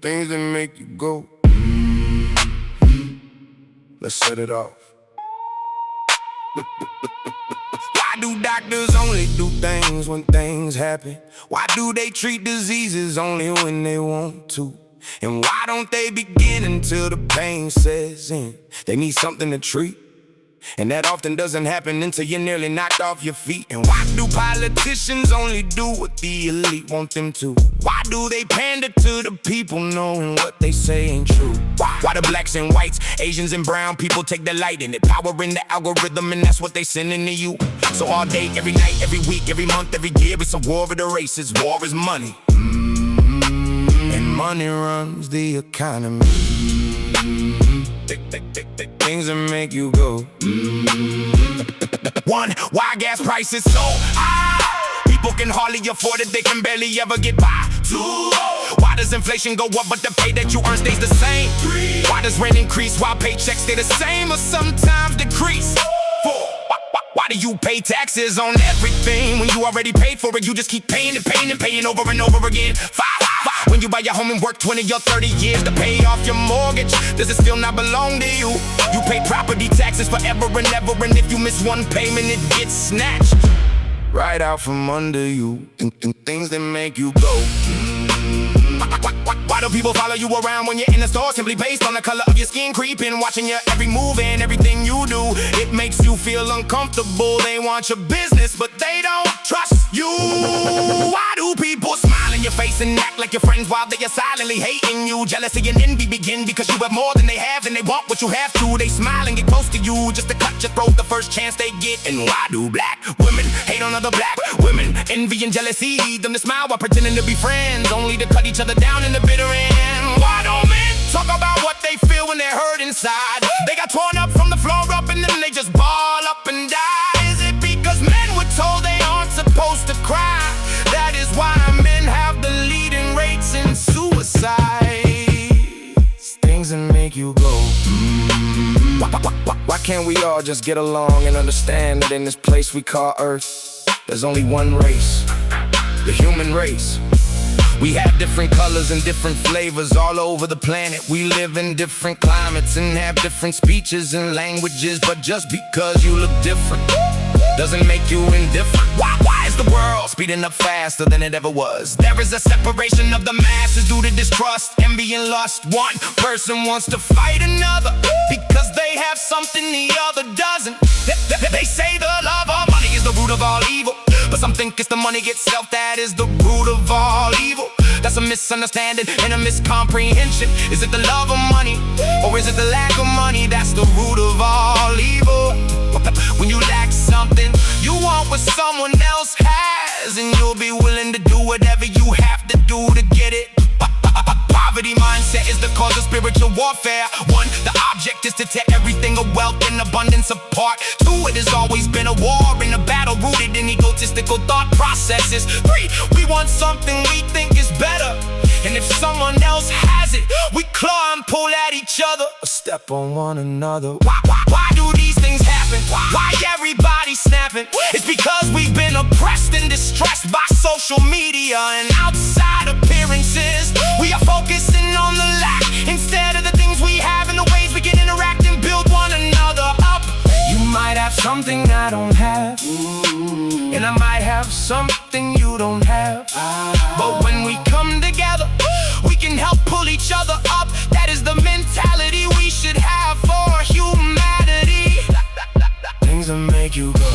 things that make you go. Let's set it off. Why do doctors only do things when things happen? Why do they treat diseases only when they want to? And why don't they begin until the pain sets in? They need something to treat, and that often doesn't happen until you're nearly knocked off your feet. And why do politicians only do what the elite want them to? Why do they pander to the people knowing what they say ain't true? Why do blacks and whites, Asians and brown people take delight in it? Power in the algorithm, and that's what they sending to you. So all day, every night, every week, every month, every year, it's a war of the races. War is money, and money runs the economy. Things that make you go. One, why gas prices so high? People can hardly afford it, they can barely ever get by. Two, why does inflation go up but the pay that you earn stays the same? Three, why does rent increase while paychecks stay the same or sometimes decrease? Four, why do you pay taxes on everything when you already paid for it? You just keep paying and paying and paying over and over again. Five, when you buy your home and work 20 or 30 years to pay off your mortgage, does it still not belong to you? You pay property taxes forever and ever, and if you miss one payment, it gets snatched right out from under you. Things that make you go. Why do people follow you around when you're in the store simply based on the color of your skin creeping, watching your every move and everything you do? It makes you feel uncomfortable. They want your business, but they don't trust you. Why do people smile in your face and act like your friends while they are silently hating you? Jealousy and envy begin because you have more than they have, and they want what you have too. They smile and get close to you just to cut your throat the first chance they get. And why do black women hate on other black women? Envy and jealousy lead them to smile while pretending to be friends, only to cut each other down in the bitter end. Why don't men talk about what they feel when they're hurt inside? They got torn up from the floor up and then they just ball up and die. Is it because men were told they aren't supposed to cry? That is why men have the leading rates in suicide. Things that make you go. Why can't we all just get along and understand that in this place we call Earth, there's only one race, the human race? We have different colors and different flavors all over the planet. We live in different climates and have different speeches and languages. But just because you look different doesn't make you indifferent. Why is the world speeding up faster than it ever was? There is a separation of the masses due to distrust, envy, and lust. One person wants to fight another because they have something the other doesn't. They say the love of money is the root of all evil, but some think it's the money itself that is the root of all evil. That's a misunderstanding and a miscomprehension. Is it the love of money, or is it the lack of money that's the root of all evil? When you lack something, you want what someone else has, and you'll be willing to do whatever you have to do to get it. Poverty mindset is the cause of spiritual warfare. One, the object is to tear everything of wealth and abundance apart. Two, it has always been a war and a battle rooted in egotistical thought processes. Three, we want something we think is better, and if someone else has it, we claw and pull at each other, or step on one another. Why do these things happen? Why everybody snapping? It's because we've been oppressed and distressed by social media and outside appearances. We are focusing on the lack instead of the things we have and the ways we can interact and build one another up. You might have something I don't have, and I might have something you don't have, but when we come together, we can help pull each other up. That is the mentality we should have for humanity. Things that make you go.